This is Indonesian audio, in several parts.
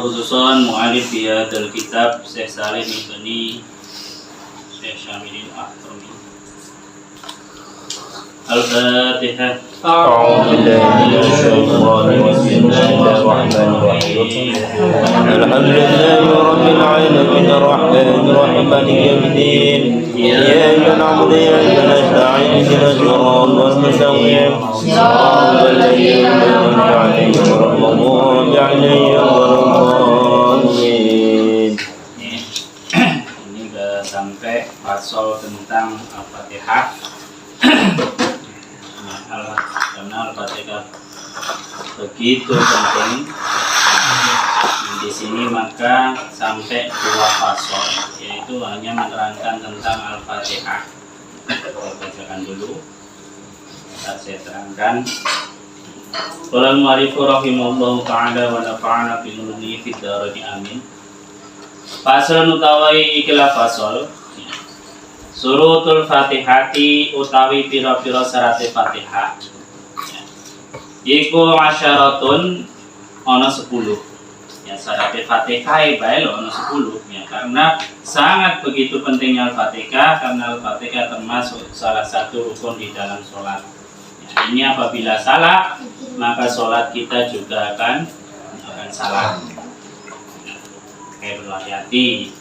khususan mu'alif di hadal kitab Syekh Salim Ibni Syekh Syamilin Ahrami. Al-Fatihah. أعوذ بالله من الشيطان الرجيم بسم الله الرحمن الرحيم الحمد لله رب العالمين الرحمن الرحيم مالك يوم الدين إياك نعبد وإياك نستعين اهدنا الصراط المستقيم صراط الذين أنعمت عليهم غير المغضوب عليهم ولا الضالين. Ini udah sampai pasal tentang Al-Fatihah. Karena Al-Fatihah begitu penting di sini, maka sampai 2 pasal, yaitu hanya menerangkan tentang Al-Fatihah. Kita bacakan dulu, saya terangkan. Qala al-mu'allif rahimahullahu ta'ala wa nafa'ana bil ulumi fid dharain amin. Pasal utawi ikilah pasal surutul Fatihati utawi pira-pira syarat Fatihah. Iku asyaratun ana 10. Ya, syarat Fatihah bae lho ana 10 ya, karena sangat begitu pentingnya Al-Fatihah, karena Al-Fatihah termasuk salah satu rukun di dalam sholat. Ya, ini apabila salah, maka sholat kita juga akan salah. Kayak berhati-hati.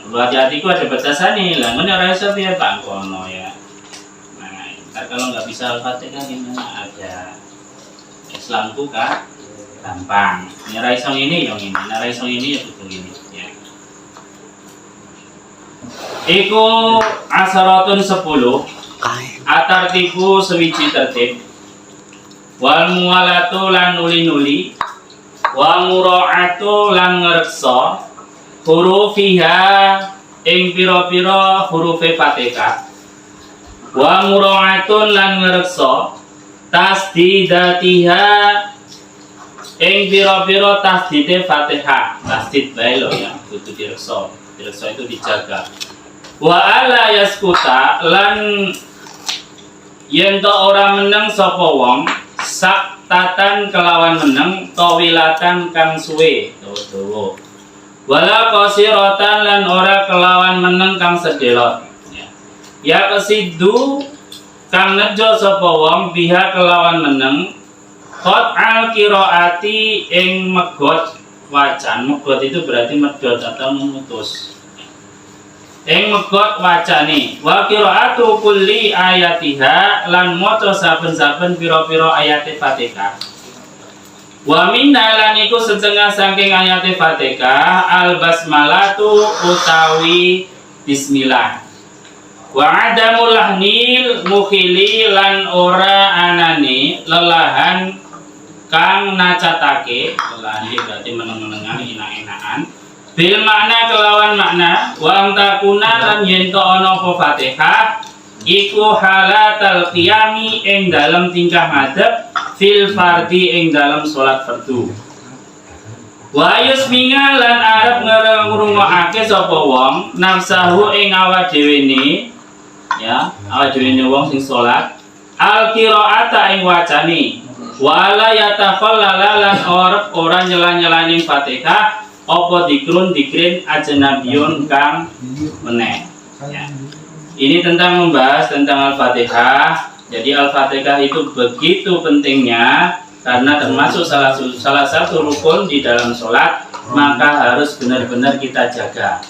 Hati-hati ku ada batasannya lah, mana rasa dia bangkono ya. Nah, kalau nggak bisa Al-Fatihah gimana? Ada Islamku kan gampang. Nyarai song ini yang ini, nyarai song ini ya betul ini. Ya. Iku asaratun 10. Atartibu sewiji tertib. Wal muwalatu lan nuli-nuli. Wa mura'atu lan ngreksa. Hurufiha ing pira-pira hurufe Fatihah. Wa mura'atun lan ngreksa tasdidatiha ing pira-pira tasdide Fatihah. Tasdid bae lho ya, kudu direksa. Direksa itu dijaga. Wa ala yaskuta lan yen to ora meneng sapa wong saktatan kelawan meneng tawilatan kang suwe dawa. Wala qasiratan lan ora kelawan meneng kang sedelot. Ya kesidu kang nejo sapa wong biha kelawan meneng qad al qiraati ing megot wacan. Megot itu berarti medhot atau memutus. Ing megot wacane. Wa qiraatu kulli ayatiha lan maca saben-saben pira-pira ayat Fatihah. Wa min dalan iku setengah saking ayat Fatihah al basmalatu utawi bismillah. Wa adamul lahnil mukhili lan ora anane lelahan kang nacatake. Lelahan iki berarti meneng-menengan enak-enakan. Bil makna kelawan makna wa antakuna lan yen to ana apa Fatihah iku halatal qiyami ing dalam tingkah ngadeg fil fardi ing dalam sholat fardu. Wa yusminga lan arep ngrungokake sapa wong nafsahu ing awak dhewene ya, awak dhewene wong sing sholat al qiraata ing wacane wala yatakhallala lan ora nyela-nyelani Fatihah apa dikrin ajnabiyun kang meneh ya. Ini tentang membahas tentang Al-Fatihah. Jadi Al-Fatihah itu begitu pentingnya karena termasuk salah satu rukun di dalam sholat, maka harus benar-benar kita jaga.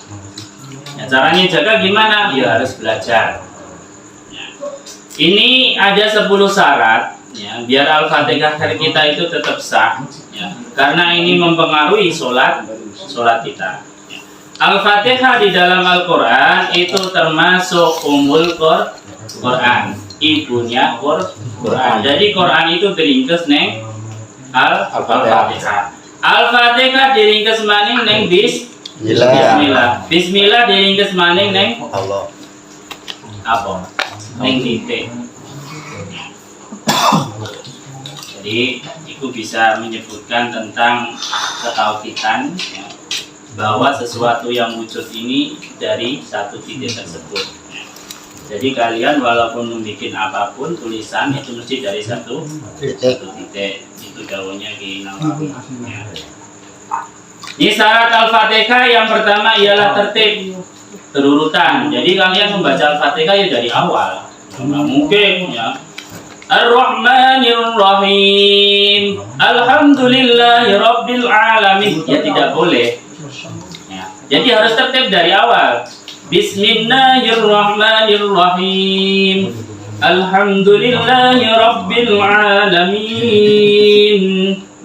Ya, caranya jaga gimana? Ya harus belajar. Ya. Ini ada 10 syarat ya, biar Al-Fatihah kita itu tetap sah ya, karena ini mempengaruhi sholat kita. Al-Fatihah di dalam Al-Quran itu termasuk ummul Quran, ibunya Quran. Jadi Quran itu diringkes neng Al-Fatihah. Al-Fatihah diringkes maning neng Bismillah. Bismillah diringkes maning neng Allah. Apa? Neng titik. Jadi itu bisa menyebutkan tentang ketauhidan ya, bahwa sesuatu yang wujud ini dari satu titik tersebut. Jadi kalian walaupun membuat apapun tulisan itu mesti dari satu titik. Itu daunnya di Nawawi. Ya. Ini syarat Al-Fatihah yang pertama ialah tertib terurutan. Jadi kalian membaca Al-Fatihah ya dari awal. Nggak mungkin ya. Ar-Rahmanir-Rahim. Alhamdulillahirabbil alamin. Ya tidak boleh. Ya. Jadi harus tertib dari awal. Bismillahirrahmanirrahim. Alhamdulillahirabbil alamin.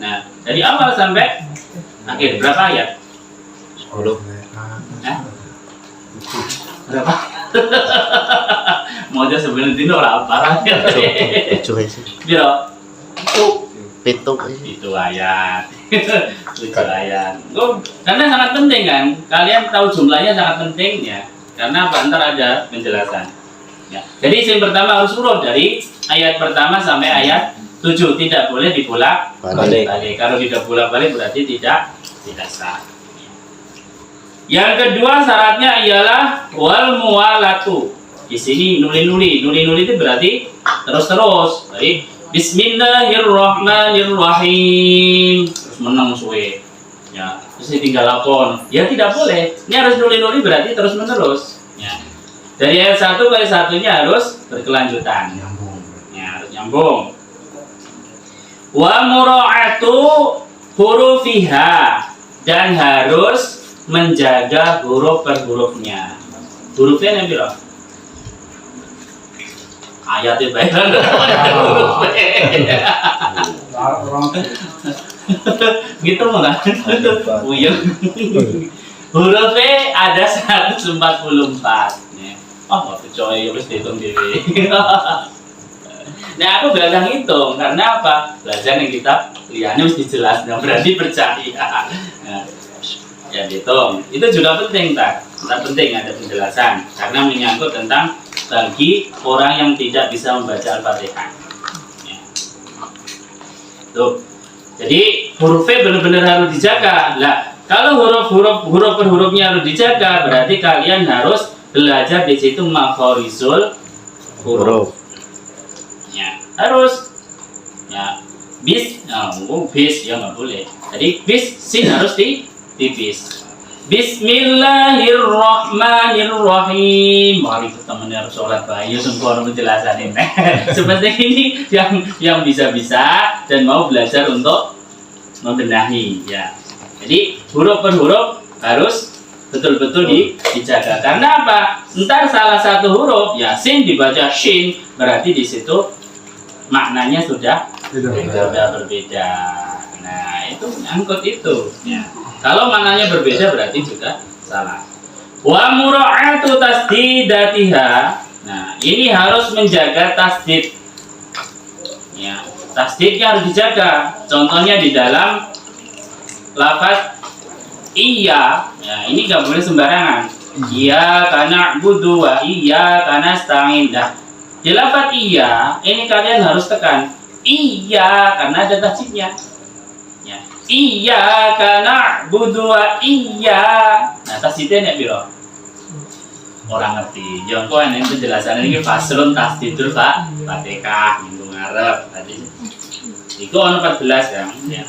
Nah, dari awal sampai akhir berapa ayat? 10. Berapa? Mau aja sebenarnya dino lah parah. Tujuh sih. Biro. Itu. Itu ayat. 7 ayat. Oh, karena sangat penting kan? Kalian tahu jumlahnya sangat penting ya. Karena apa? Ntar ada penjelasan. Ya. Jadi yang pertama harus urut dari ayat pertama sampai ayat 7, tidak boleh dibolak-balik. Kalau tidak bolak-balik berarti tidak sah. Yang kedua syaratnya ialah wal muwalatu. Di sini nuli itu berarti terus. Baik. Bismillahirrahmanirrahim. Terus menang suwe. Ya, terus tinggal lakon. Ya tidak boleh. Ini harus nuli berarti terus menerus. Ya. Dari ayat 1 ke ayat 1-nya harus berkelanjutan. Ya, harus nyambung. Wa mura'atu hurufiha, dan harus menjaga huruf per hurufnya. Hurufnya yang berapa? Ayatnya baik. Gitu malah. Uyung. Hurufnya ada 144. Oh, nggak percaya ya harus dihitung diri. Nah, aku belajar hitung karena apa? Belajar yang kitab lihatnya mesti jelas, nggak berarti percaya. Nah, ya dihitung. Itu juga penting, tak? Penting ada penjelasan karena menyangkut tentang bagi orang yang tidak bisa membaca Al-Fatihah. Ya. Tuh. Jadi hurufnya benar-benar harus dijaga. Lah, kalau huruf per hurufnya harus dijaga, berarti kalian harus belajar di situ makhorizul huruf. Ya, harus. Ya, bis ya nggak boleh. Jadi bis sin harus tipis. Bismillahirrahmanirrahim. Mari teman harus sholat bayu sungguh penjelasan ini. Seperti ini yang bisa-bisa dan mau belajar untuk membenahi ya. Jadi huruf per huruf harus betul-betul dijaga. Karena apa? Entar salah satu huruf ya sin dibaca shin, berarti di situ maknanya sudah berbeda. Nah, itu angkut itu ya. Kalau maknanya berbeda berarti juga salah. Wa mura'atu tasdidatiha. Nah, ini harus menjaga tasdid. Ya, tasdidnya harus dijaga. Contohnya di dalam lafaz iya, ya ini nggak boleh sembarangan. Iya karena budu wa iya karena nasta'in. Dah. Di lafaz iya, ini kalian harus tekan. Iya karena ada tasdidnya. Ya. Iya karena budu wa iya. Nah tasdidnya nek piro? Orang ngerti. Jangan kau ini penjelasan ini faslun tasdidul Fatihah minggu ngarep tadi. Iku ono 14 kan. Ya.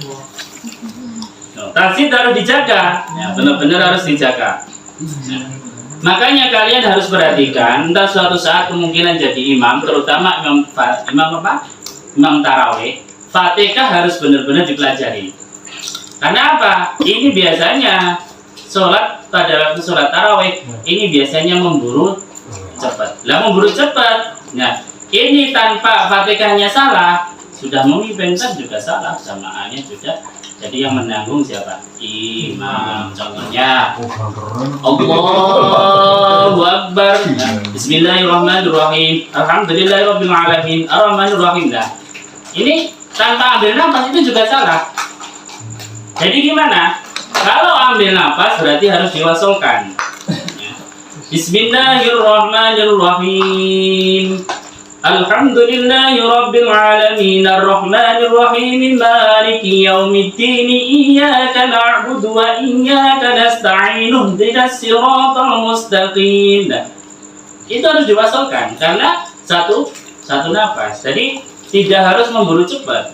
Tasdid harus dijaga, ya, benar-benar harus dijaga. Ya. Makanya kalian harus perhatikan, entah suatu saat kemungkinan jadi imam, terutama imam tarawih, Fatihah harus benar-benar dipelajari. Karena apa? Ini biasanya sholat pada waktu sholat tarawih, ini biasanya memburu cepat. Lah memburu cepat, nah ini tanpa Fatihahnya salah, sudah memimpin kan juga salah, samaannya juga. Jadi yang menanggung siapa? Imam. Contohnya Allahu Akbar. Bismillahirrahmanirrahim. Alhamdulillahirabbil alamin. Arrahmanirrahim. Nah, ini tanpa ambil nafas itu juga salah. Jadi gimana? Kalau ambil nafas berarti harus diwasolkan. Bismillahirrahmanirrahim. Alhamdulillahirabbil alamin arrahmanirrahim maliki yaumiddin iyyaka na'budu wa iyyaka nasta'in ihdinas siratal mustaqim. Itu harus diwasolkan karena satu nafas. Jadi tidak harus memburu cepat.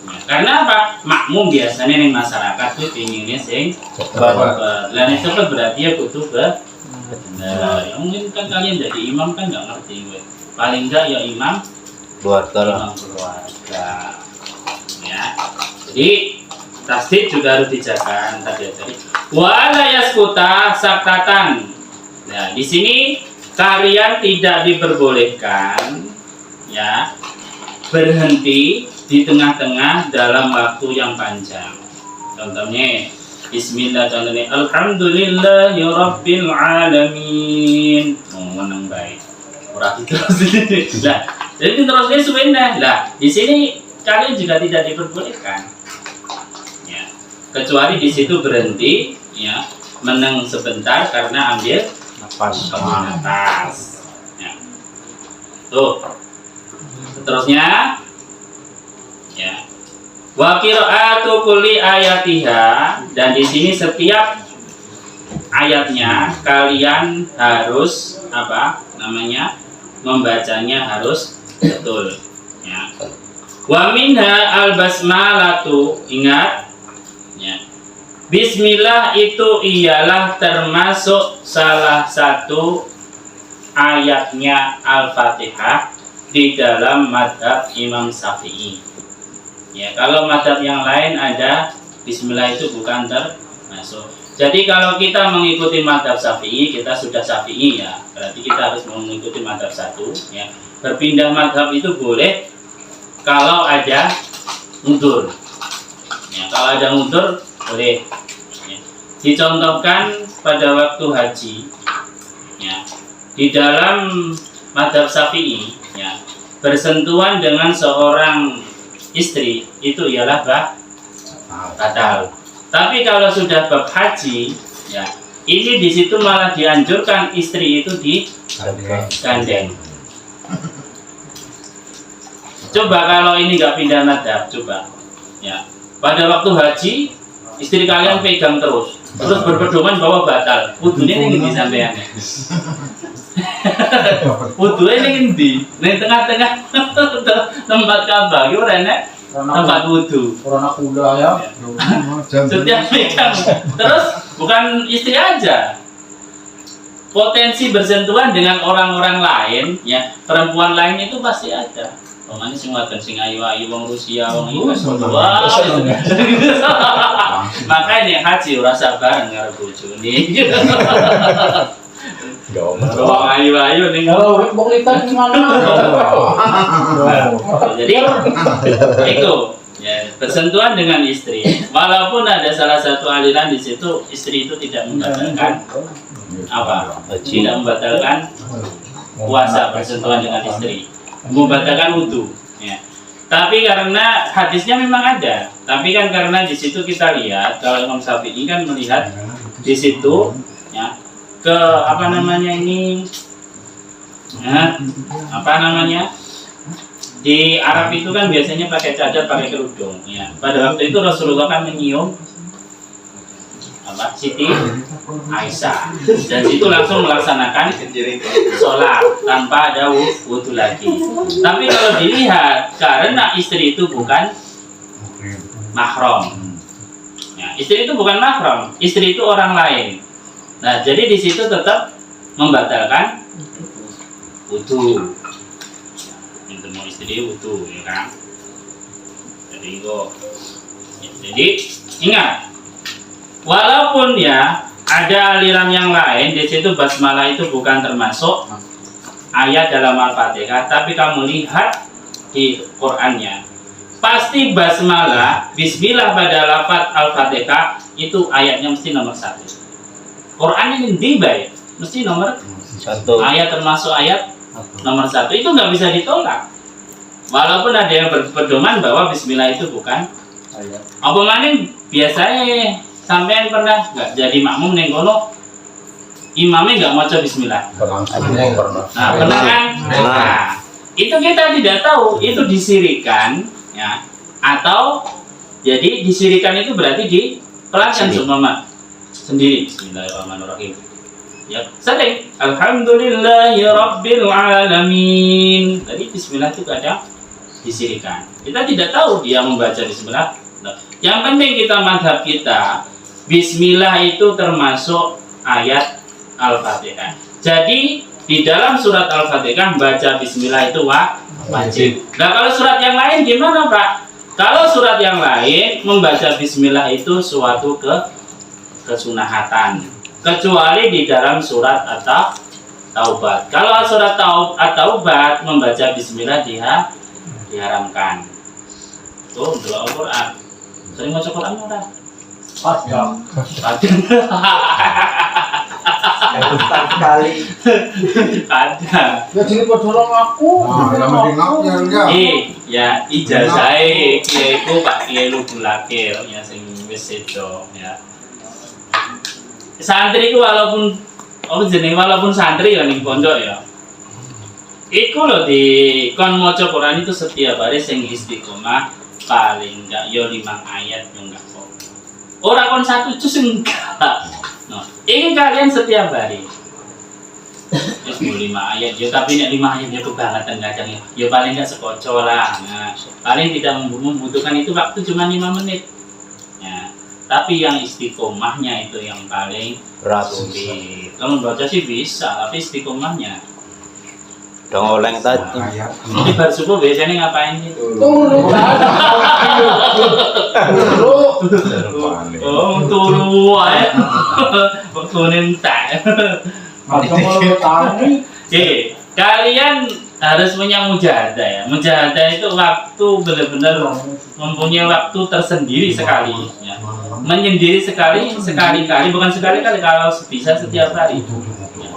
Ya, karena apa? Makmum biasanya nih masyarakat tuh pinginnya sing cepet. Lah nek cepet berarti ya butuh Nah, ya mungkin kan kalian jadi imam kan nggak ngerti, we. Paling enggak ya imam keluarga. Ya, jadi tasdid juga harus dijaga. Tadi wa la yaskuta sakatan. Nah, di sini kalian tidak diperbolehkan ya berhenti di tengah-tengah dalam waktu yang panjang. Contohnya Bismillah, contohnya Alhamdulillahi Rabbil Alamin. Menang baik. Orang itu nah, jadi terusnya sebenarnya. Lah, di sini kalian juga tidak diperbolehkan. Ya, kecuali di situ berhenti, ya, menang sebentar karena ambil nafas. Ya. Tuh. Seterusnya, ya. Wa qira'atu kulli ayatiha, dan di sini setiap ayatnya kalian harus apa namanya membacanya harus betul ya. Wa minha al basmalatu, ingat ya, bismillah itu ialah termasuk salah satu ayatnya Al-Fatihah di dalam madhab Imam Syafi'i. Ya, kalau madhab yang lain ada bismillah itu bukan termasuk. Jadi kalau kita mengikuti madhab Syafi'i, kita sudah Syafi'i ya, berarti kita harus mengikuti madhab satu ya. Berpindah madhab itu boleh kalau ada udzur. Ya, kalau ada udzur boleh. Ya. Dicontohkan pada waktu haji ya. Di dalam madhab Syafi'i ya, bersentuhan dengan seorang istri itu ialah batal. Tapi kalau sudah bab haji, ya ini di situ malah dianjurkan istri itu digandeng. Coba kalau ini nggak pindah madhab, coba. Ya, pada waktu haji istri kalian pegang terus berpedoman bahwa batal. Wudunya ini di sampean. Wudunya ini di tengah-tengah tempat Ka'bah, gimana? Tempat wudu. Corona kula ya. Setiap pegang. Terus bukan istri aja. Potensi bersentuhan dengan orang-orang lain, ya perempuan lain itu pasti ada. Pokoknya sing wadon sing ayu-ayu wong Rusia, wong Inggris. Wah. Makanya haji ora sabar karo bojone. Wong ayu-ayu ning Kalau urip wong litan gimana? Jadi itu ya, bersentuhan dengan istri. Walaupun ada salah satu aliran di situ istri itu tidak membatalkan apa? Tidak membatalkan puasa bersentuhan dengan istri. Membatalkan wudu ya. Tapi karena hadisnya memang ada. Tapi kan karena di situ kita lihat kalau Imam Syafi'i kan melihat di situ ya ke apa namanya ini ya, apa namanya di Arab itu kan biasanya pakai cadar, pakai kerudung ya. Pada waktu itu Rasulullah kan menyium apa Siti Aisyah dan itu langsung melaksanakan sholat tanpa ada wudu lagi. Tapi kalau dilihat karena istri itu bukan mahram ya, istri itu bukan mahram, istri itu orang lain. Nah, jadi di situ tetap membatalkan wudu. Itu mau istri wudu, ya kan? Jadi kok, jadi ingat, walaupun ya ada aliran yang lain di situ basmalah itu bukan termasuk ayat dalam Al-Fatihah, tapi kamu lihat di Qur'annya, pasti basmalah, Bismillah pada lafaz Al-Fatihah itu ayatnya mesti nomor 1. Quran ini dibaik mesti nomor 1. Ayat termasuk ayat nomor 1 itu nggak bisa ditolak. Walaupun ada yang berpedoman bahwa Bismillah itu bukan ayat. Apa maning biasanya sampean pernah nggak jadi makmum neng kono imamnya nggak maca Bismillah? Nah pernah kan? Nah, itu kita tidak tahu itu disirikan ya atau jadi disirikan itu berarti dipelajari seumpama sendiri. Bismillahirrahmanirrahim. Ya, sering Alhamdulillahi Rabbil Alamin. Tadi Bismillah itu ada disirikan. Kita tidak tahu dia membaca bismillah. Nah, yang penting kita madhab kita, bismillah itu termasuk ayat Al-Fatihah. Jadi di dalam surat Al-Fatihah baca bismillah itu wajib. Nah kalau surat yang lain gimana Pak? Kalau surat yang lain membaca bismillah itu suatu kesunahatan, kecuali di dalam surat atau Taubat. Kalau surat Taubat membaca bismillah diharamkan. Tuh doa Al-Quran. Sering baca Quran ora? Padang. Sekali. Ada. Ya jadi podolong aku. Yang penting aku ya enggak. Ya ijazahe kiai ku Pak Kiai Lubul Lakir ya sing wis sedo ya. Santri ku walaupun walaupun santri ya ning pondok ya. Iku lho di kon maca Quran itu setiap hari sing istiqomah paling enggak yo 5 ayat yo enggak kok. Ora kon 1 juz enggak. Nah, ini kalian setiap hari. Terus 5 ayat ya, tapi nek 5 ayat ya kebangetan kadang ya paling enggak sekocok lah. Nah, paling tidak membutuhkan itu waktu cuma 5 menit. Ya, tapi yang istiqomahnya itu yang paling sulit. Kalau membaca sih bisa, tapi istiqomahnya. Dong oleng tadi. Jadi baru subuh biasanya ngapain sih? Turu. Oh, turu wae. Waktu nentak. Macam kalau tani. Kalian harus punya mujahadah ya. Mujahadah itu waktu benar-benar mempunyai waktu tersendiri sekali ya. Menyendiri sekali-kali, bukan sekali-kali, kalau bisa setiap hari. Ya.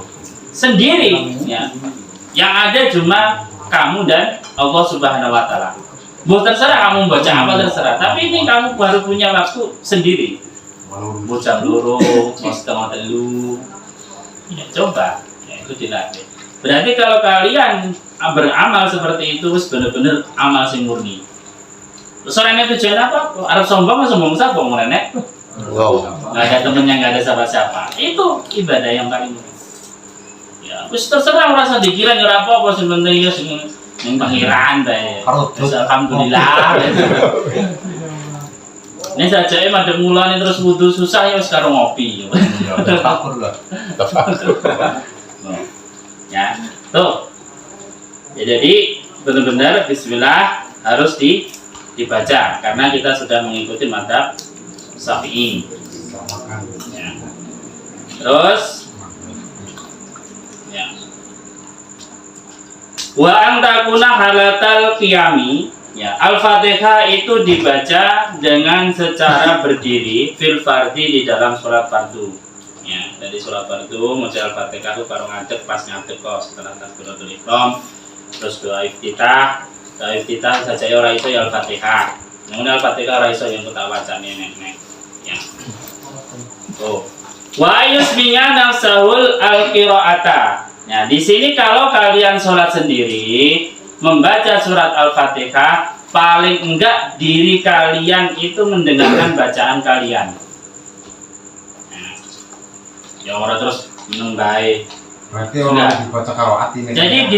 Sendiri ya. Yang ada cuma kamu dan Allah Subhanahu wa taala. Terserah kamu baca apa terserah, tapi ini kamu baru punya waktu sendiri. Mau jam loro, mau setengah telu. Ya coba, ya itu dilatih. Berarti kalau kalian beramal seperti itu benar-benar amal sing murni. Soalnya tujuan apa? Arab sombong siapa mau nenek? Nggak ada temennya, nggak ada siapa-siapa. Itu ibadah yang paling murni. Ya, wis terserah merasa dikira ora apa-apa sing penting ya sing pangeran bae. Alhamdulillah. Ini saja madhep mulane terus wudu susah ya wis karo ngopi. Ya, tuh. Ya, jadi benar-benar bismillah harus dibaca karena kita sudah mengikuti madhab Syafi'i. Ya. Terus ya. Wa antakuna halatal qiyami ya, Al-Fatihah itu dibaca dengan secara berdiri fil fardhi di dalam sholat fardu. Ya, dari sholat fardu maca Al-Fatihah itu karo ngadeg pas ngadeg kok setelah takbiratul ihram. Terus doa iftitah saja ya ora iso ya Al-Fatihah. Namun Al-Fatihah ora iso yang kita wacane nek. Ya. Oh. Wa yusmi'a nafsahul al-qira'ata. Nah, di sini kalau kalian sholat sendiri membaca surat Al-Fatihah, paling enggak diri kalian itu mendengarkan bacaan kalian. Nah, ya orang terus minum baik. Berarti orang dibaca karo hati nih. Jadi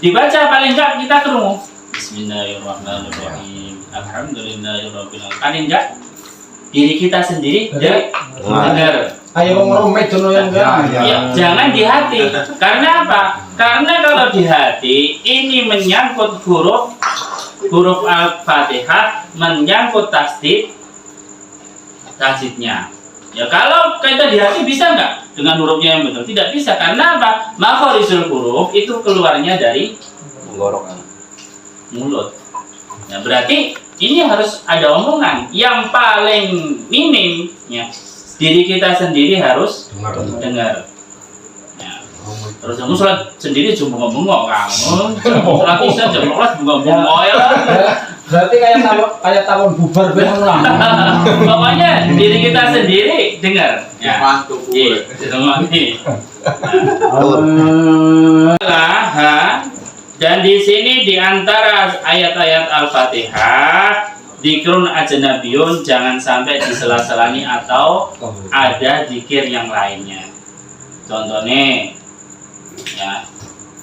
dibaca paling enggak kita kerungu. Bismillahirrahmanirrahim. Alhamdulillahirabbil alamin. Paling enggak diri kita sendiri dengar. Ayo ngomong jono yang enggak. Ya, jangan di hati. Karena apa? Karena kalau di hati ini menyangkut huruf Al-Fatihah, menyangkut tasdidnya. Ya kalau kita di hati bisa nggak dengan hurufnya yang benar? Tidak bisa. Karena apa? Makhorizul huruf itu keluarnya dari mulut. Ya berarti ini harus ada omongan yang paling minim ya. Diri kita sendiri harus dengar. Ya. Terus kamu sholat sendiri cuma bengok kamu. Sholat isya jam 12 bengok ya. Berarti kayak tahun bubar bener lah. Pokoknya diri kita sendiri dengar. Ya. Mantuk. Iya, dan di sini di antara ayat-ayat Al-Fatihah Dzikrun ajnabiyun, jangan sampai disela-selani atau ada zikir yang lainnya. Contohnya ya,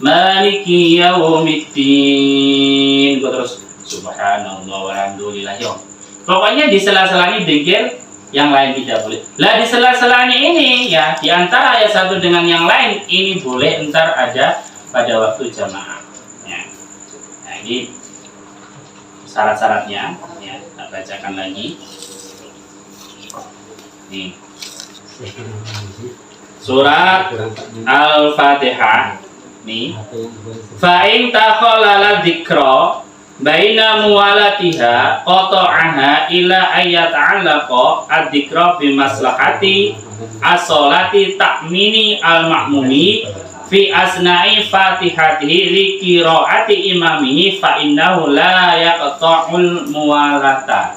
Maliki yaumiddin. Gua terus subhanallah walhamdulillah yo. Pokoknya di sela-sela ini dzikir, yang lain tidak boleh. Lah di sela-sela ini ya, di antara ayat satu dengan yang lain ini boleh entar ada pada waktu jamaah. Ya. Nah, ini syarat-syaratnya ya, tak bacakan lagi. Nih. Surat Al-Fatihah nih. Fa in takhalala dzikra baina muwalatiha qata'aha ila ayat 'alaqa ad-dzikra bi maslahati as-sholati ta'mini al-ma'mumi fi asna'i fatihatihi li qiraati imamihi fa innahu la yaqta'ul muwalata.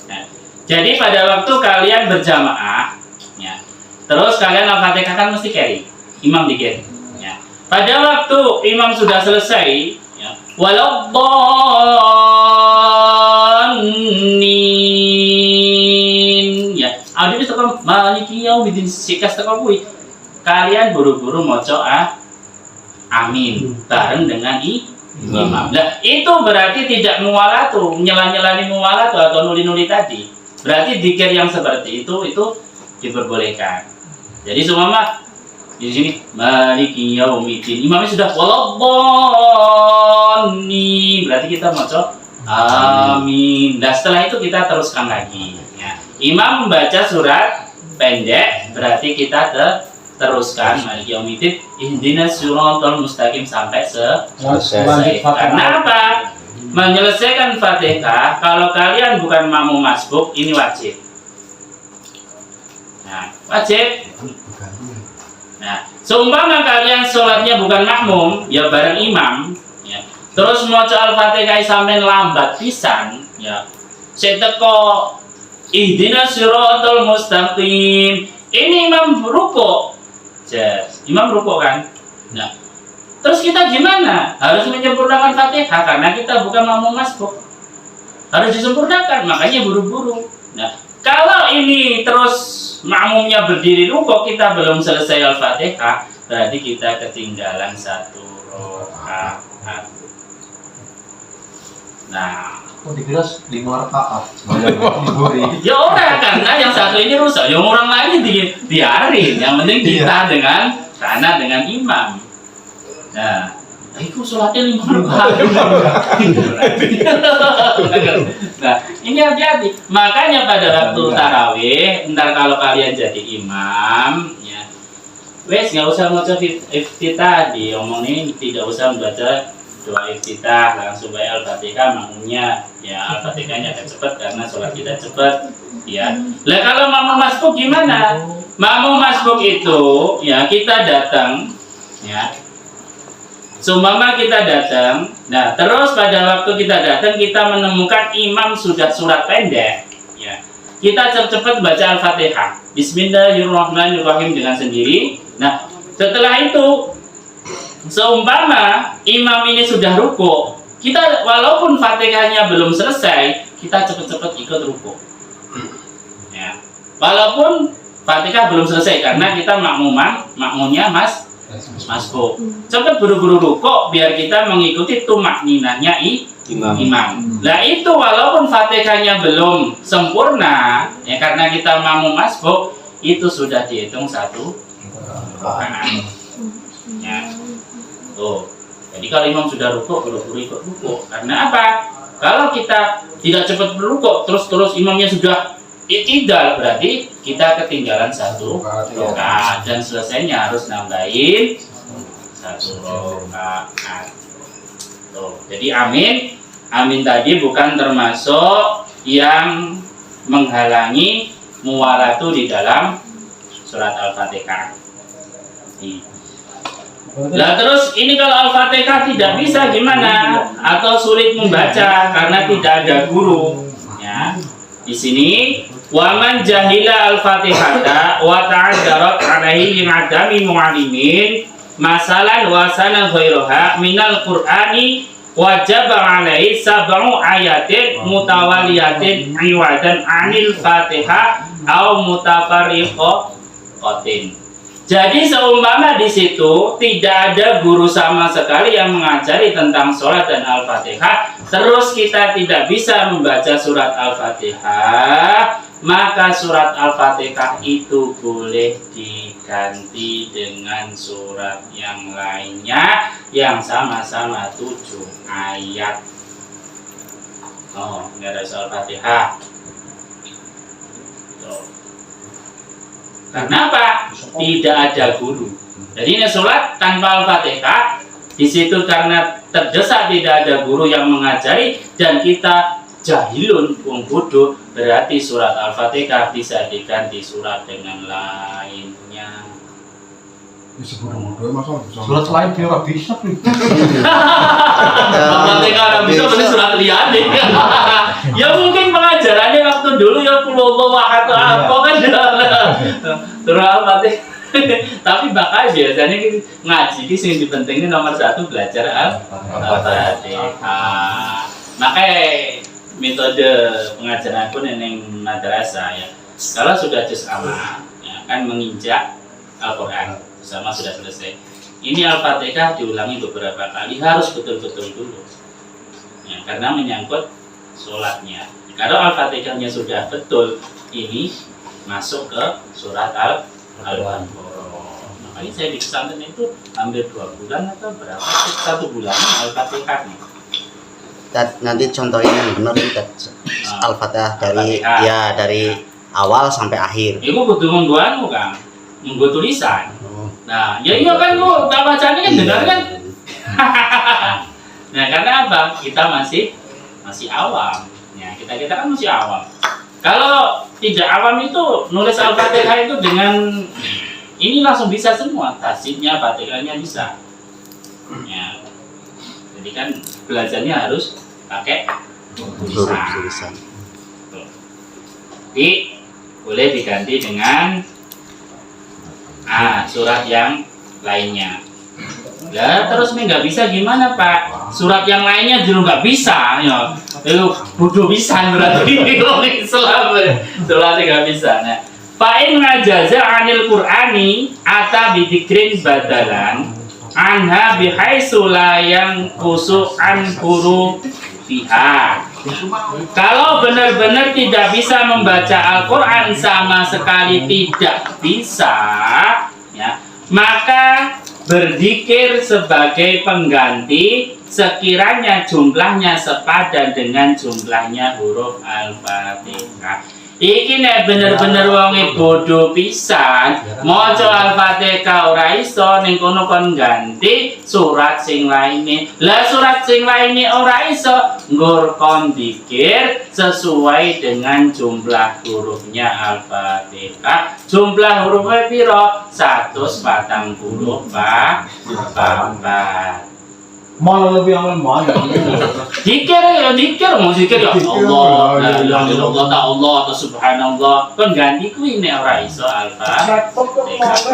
Nah, jadi pada waktu kalian berjamaah ya, terus kalian Al-Fatihah kan mesti carry, imam dikir ya. Pada waktu imam sudah selesai waladdallin ya, ada di sekolah maliki yaumiddin sikas sekolah kuwi kalian buru-buru maca amin bareng dengan imam. Nah, itu berarti tidak muwalatu, nyela-nyelani muwalatu atau nuli-nuli tadi. Berarti dzikir yang seperti itu diperbolehkan. Jadi semua di sini maliki yaumiddin, imamnya sudah waladdallin, berarti kita maca amin. Dan setelah itu kita teruskan lagi ya. Imam membaca surat pendek, berarti kita teruskan maliki yaumiddin ihdinas siratal mustaqim sampai selesai. Karena apa? Menyelesaikan Fatihah kalau kalian bukan makmum masbuk ini wajib. Nah, wajib. Nah, seumpama kalian sholatnya bukan makmum, ya bareng imam, ya. Terus maca Al-Fatihah sampai lambat pisan, ya. Seteko ihdinas siratal mustaqim. Ini imam ruko. Imam ruko kan? Nah, terus kita gimana? Harus menyempurnakan Fatihah karena kita bukan makmum masbuk. Harus disempurnakan, makanya buru-buru. Nah, kalau ini terus makmumnya berdiri ruko, kita belum selesai Al-Fatihah, berarti kita ketinggalan satu rakaat. Nah, dikira 5 rakaat. ya orang karena yang satu ini rusak, yang orang lain diarin. Yang penting kita dengan imam. Nah, itu sholatnya 5 rakaat. Nah, ini hati-hati. Makanya pada waktu tarawih, ntar kalau kalian jadi imam, ya, wes nggak usah baca iftitah, diomongin tidak usah membaca doa iftitah, langsung baca Al-Fatihah makmumnya, ya Al-Fatihahnya akan cepat karena sholat kita cepat, ya. Lah kalau makmum masbuk gimana? Makmum masbuk itu, ya kita datang, ya. Seumpama kita datang, nah terus pada waktu kita datang kita menemukan imam sudah surat pendek, ya kita cepat-cepat baca Al-Fatihah, Bismillahirrahmanirrahim dengan sendiri. Nah setelah itu, seumpama imam ini sudah ruku, kita walaupun Fatihahnya belum selesai, kita cepat-cepat ikut ruku. Ya, walaupun Fatihah belum selesai karena kita makmumnya masbuk. Cepat buru-buru rukuk biar kita mengikuti tumak ninahnya imam. Lah itu walaupun Fatihahnya belum sempurna, ya karena kita makmum masbuk, itu sudah dihitung satu rakaat. Ya. Tuh. Jadi kalau imam sudah rukuk, buru-buru ikut rukuk. Karena apa? Kalau kita tidak cepat berrukuk, terus imamnya sudah i'tidal, berarti kita ketinggalan satu rakaat dan selesainya harus nambahin satu rakaat. Tuh. Jadi amin tadi bukan termasuk yang menghalangi muwalatu di dalam surat Al-Fatihah. Nah terus ini kalau Al-Fatihah tidak bisa gimana? Atau sulit membaca karena tidak ada guru. Ya. Di sini waman jahila al-fatihata wa ta'addarat alaihi li'adami mu'alimin masalan wasana ghairuha minal qur'ani wajaba alaihi sab'u ayatin mutawaliyatin iwadan anil fatihah au mutafarriqatin. Jadi seumpama di situ tidak ada guru sama sekali yang mengajari tentang sholat dan Al-Fatihah, terus kita tidak bisa membaca surat Al-Fatihah, maka surat Al-Fatihah itu boleh diganti dengan surat yang lainnya yang sama-sama 7 ayat. Oh, ini ada surat Al-Fatihah. Karena apa? Tidak ada guru. Jadi ini sholat tanpa Al-Fatihah. Di situ karena terdesak tidak ada guru yang mengajari dan kita jahilun, wong bodoh, berarti surat Al-Fatihah bisa diganti surat dengan lainnya. Ini sebodoh-bodohnya masa bisa. Surat lain dia nggak bisa nih. Al-Fatihah orang bisa berarti surat liane. Ya mungkin pengajarannya waktu dulu ya Qulhuwallahu ahad apa kan surah Al-Fatihah. Tapi bakal biasanya ngaji ki sing dipentingin nomor 1 belajar Al-Fatihah. Makanya metode pengajaran pun yang madrasah ya. Kalau sudah juz amma ya, kan menginjak Al-Qur'an sama sudah selesai. Ini Al-Fatihah diulangi beberapa kali, harus betul-betul dulu. Ya, karena menyangkut sholatnya. Kalau Al-Fatihahnya sudah betul, ini masuk ke surat Al-Baqarah. Makanya saya di pesantren itu hampir 2 bulan atau berapa? 1 bulan Al-Fatihahnya. Nanti contohin yang benar kita Al-Fatihah dari ya dari awal sampai akhir. Ibu butuh mengguanu kan, menggu tulisan. Nah, ya iya kan bu, tak bacanya kan dengar kan? Nah, karena apa? Kita masih awam. Ya, kita kan masih awam. Kalau tidak awam itu nulis Al-Fatihah itu dengan ini langsung bisa semua, tasjidnya, Fatihahnya bisa. Ya. Jadi kan belajarnya harus pakai tulisan. Jadi boleh diganti dengan surat yang lainnya. Lah terus nih nggak bisa gimana Pak? Surat yang lainnya juga nggak bisa, ya. Itu bodoh bisa berarti orang Islam. Suratnya nggak bisa. Nah, fa'in ngajaza anil Qur'ani ata bidikrin badalan anha bihaitsu la yang kusu an huruf fiha. Kalau benar-benar tidak bisa membaca Al-Quran sama sekali tidak bisa, ya, maka berzikir sebagai pengganti sekiranya jumlahnya sepadan dengan jumlahnya huruf Al-Fatihah. Iki nek bener-bener wonge bodoh pisan, maca Al-Fatihah ora iso ning kono kon ganti surat sing lainnya. Lah surat sing lainnya ora iso, nggur kon dikir sesuai dengan jumlah hurufnya Al-Fatihah. Jumlah hurufnya piro? 144. Malah lebih aman mana? Dikir mau zikir ya Allah, la ilaha illallah, ta Allah, ta subhanallah. Kon ganti kuwi nek ora iso Al-Fatihah.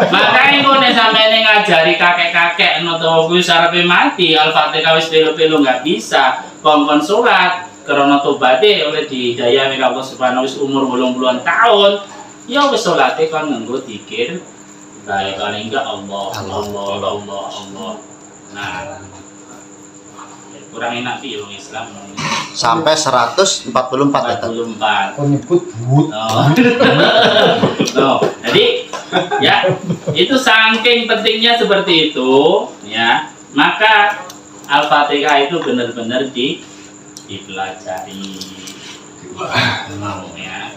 Makane kok nek sampeyan ngajari kakek-kakek utawa kuwi sarepe mati Al-Fatihah wis pelo-pelo enggak bisa. Kon salat karena tobaté oleh didayai Allah Subhanahu wis umur 80-an tahun. Ya wis salate kon nganggo dikir. Baik paling enggak Allah. Nah, kurang enak sih orang Islam Sampai 144 ya. 44. Penyebut but. Jadi ya itu saking pentingnya seperti itu ya, maka Al-Fatihah itu benar-benar dipelajari. Ya.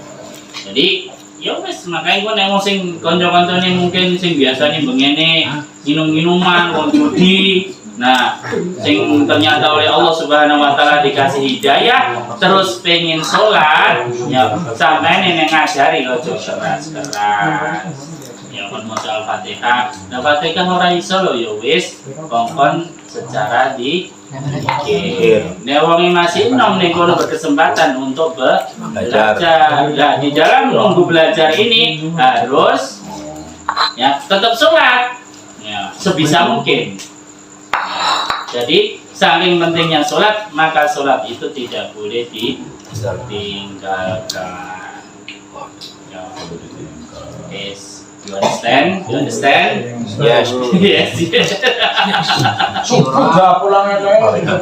Jadi ya wes makanya gue nengok sing konco-koncone mungkin sing biasanya begini minum-minuman, wong judi. Nah, sing ternyata oleh Allah Subhanahu wa taala dikasih hidayah terus pengen sholat, ya sampai nenek ngajari ojo keras-keras. Ya kon maca Al-Fatihah. Nah, Fatihah ora iso lho ya wis kongkon secara dikir. Nek wong masih enom ning kono berkesempatan untuk belajar. Nah, di dalam menunggu belajar ini harus ya tetap sholat. Ya, sebisa mungkin. Jadi saking pentingnya sholat, maka sholat itu tidak boleh ditinggalkan. Ya. Yes. You understand? You understand? Yes. Yes. Yes. Sudah pulangnya kayak.